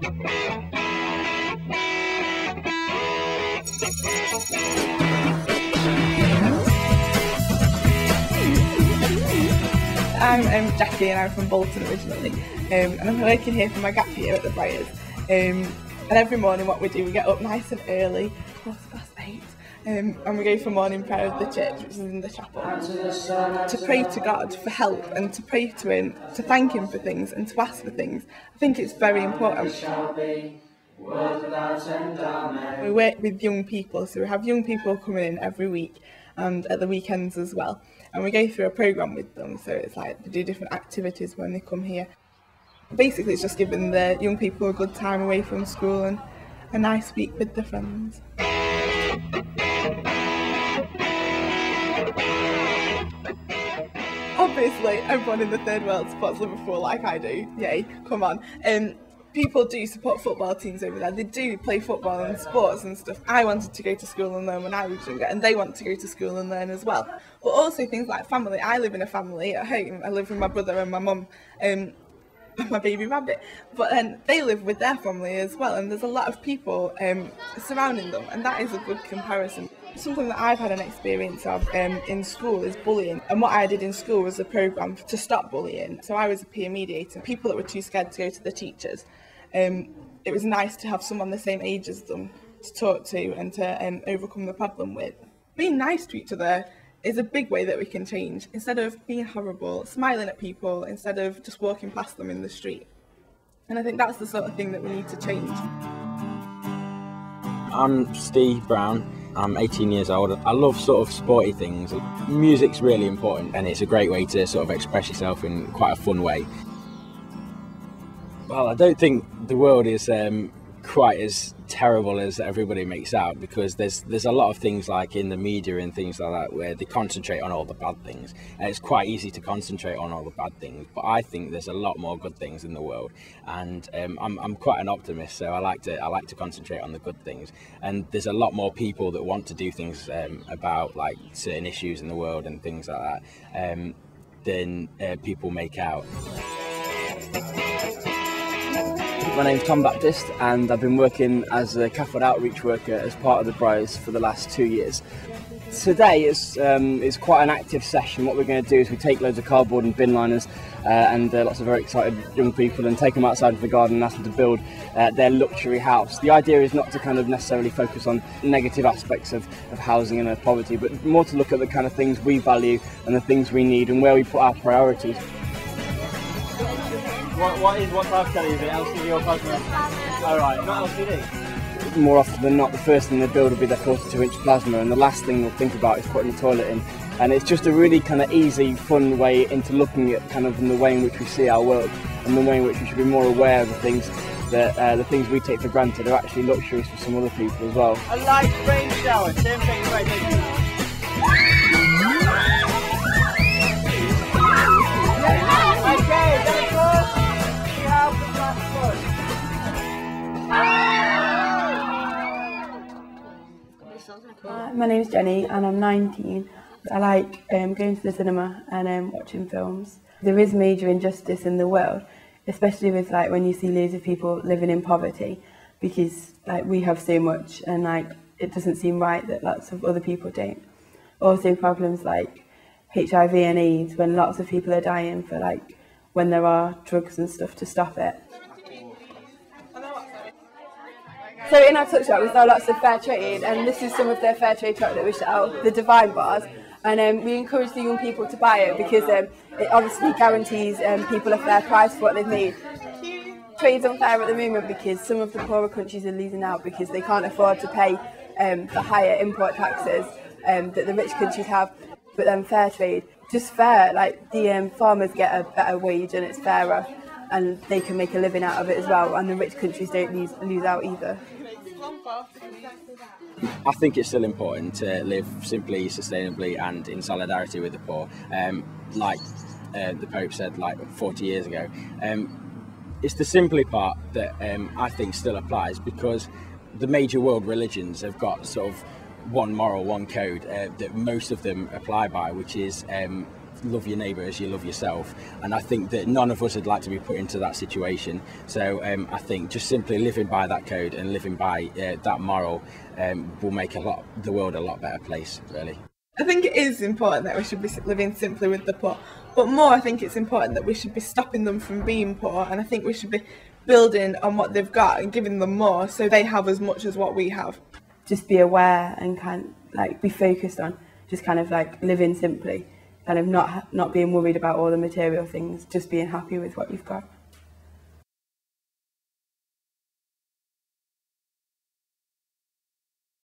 I'm Jackie and I'm from Bolton originally, and I'm working here for my gap year at the Briars. And every morning what we do, we get up nice and early, 8:15, and we go for morning prayer of the church, which is in the chapel, to pray to God for help and to pray to Him, to thank Him for things and to ask for things. I think it's very important. We work with young people, so we have young people coming in every week and at the weekends as well. And we go through a programme with them, so it's like they do different activities when they come here. Basically, it's just giving the young people a good time away from school and a nice week with their friends. Obviously, everyone in the third world supports Liverpool like I do. Yay, come on. People do support football teams over there. They do play football and sports and stuff. I wanted to go to school and learn when I was younger, and they want to go to school and learn as well. But also things like family. I live in a family at home. I live with my brother and my mum and my baby rabbit. But then they live with their family as well, and there's a lot of people surrounding them, and that is a good comparison. Something that I've had an experience of in school is bullying, and what I did in school was a programme to stop bullying. So I was a peer mediator. People that were too scared to go to the teachers, it was nice to have someone the same age as them to talk to and to overcome the problem with. Being nice to each other is a big way that we can change. Instead of being horrible, smiling at people instead of just walking past them in the street. And I think that's the sort of thing that we need to change. I'm Steve Brown. I'm 18 years old. I love sort of sporty things. Music's really important, and it's a great way to sort of express yourself in quite a fun way. Well, I don't think the world is quite as terrible as everybody makes out, because there's a lot of things like in the media and things like that where they concentrate on all the bad things, and it's quite easy to concentrate on all the bad things, but I think there's a lot more good things in the world, and I'm quite an optimist, so I like to concentrate on the good things, and there's a lot more people that want to do things about like certain issues in the world and things like that than people make out. My name's Tom Baptist, and I've been working as a cathode outreach worker as part of the Briars for the last 2 years. Today is quite an active session. What we're going to do is we take loads of cardboard and bin liners and lots of very excited young people and take them outside of the garden and ask them to build their luxury house. The idea is not to kind of necessarily focus on negative aspects of housing and poverty, but more to look at the kind of things we value and the things we need and where we put our priorities. What type of telly is it? LCD or plasma? Alright, not LCD. More often than not, the first thing they build will be their 42-inch plasma, and the last thing they'll think about is putting the toilet in. And it's just a really kind of easy, fun way into looking at kind of the way in which we see our world and the way in which we should be more aware of the things that the things we take for granted are actually luxuries for some other people as well. A light rain shower, same thing, right? Okay, there it goes. My name's Jenny and I'm 19. I like going to the cinema and watching films. There is major injustice in the world, especially with like when you see loads of people living in poverty, because like we have so much and like it doesn't seem right that lots of other people don't. Also problems like HIV and AIDS, when lots of people are dying for like when there are drugs and stuff to stop it. So in our tuck shop we sell lots of fair trade, and this is some of their fair trade chocolate we sell, the Divine bars, and we encourage the young people to buy it because it obviously guarantees people a fair price for what they've made. Trade's unfair at the moment because some of the poorer countries are losing out because they can't afford to pay the higher import taxes that the rich countries have. But then fair trade, just fair, like the farmers get a better wage and it's fairer, and they can make a living out of it as well, and the rich countries don't lose out either. I think it's still important to live simply, sustainably and in solidarity with the poor, like the Pope said like 40 years ago. It's the simply part that I think still applies, because the major world religions have got sort of one moral, one code that most of them apply by, which is love your neighbour as you love yourself, and I think that none of us would like to be put into that situation. So I think just simply living by that code and living by that moral will make the world a lot better place, really. I think it is important that we should be living simply with the poor, but more I think it's important that we should be stopping them from being poor, and I think we should be building on what they've got and giving them more so they have as much as what we have. Just be aware and be focused on just kind of like living simply, kind of not being worried about all the material things, just being happy with what you've got.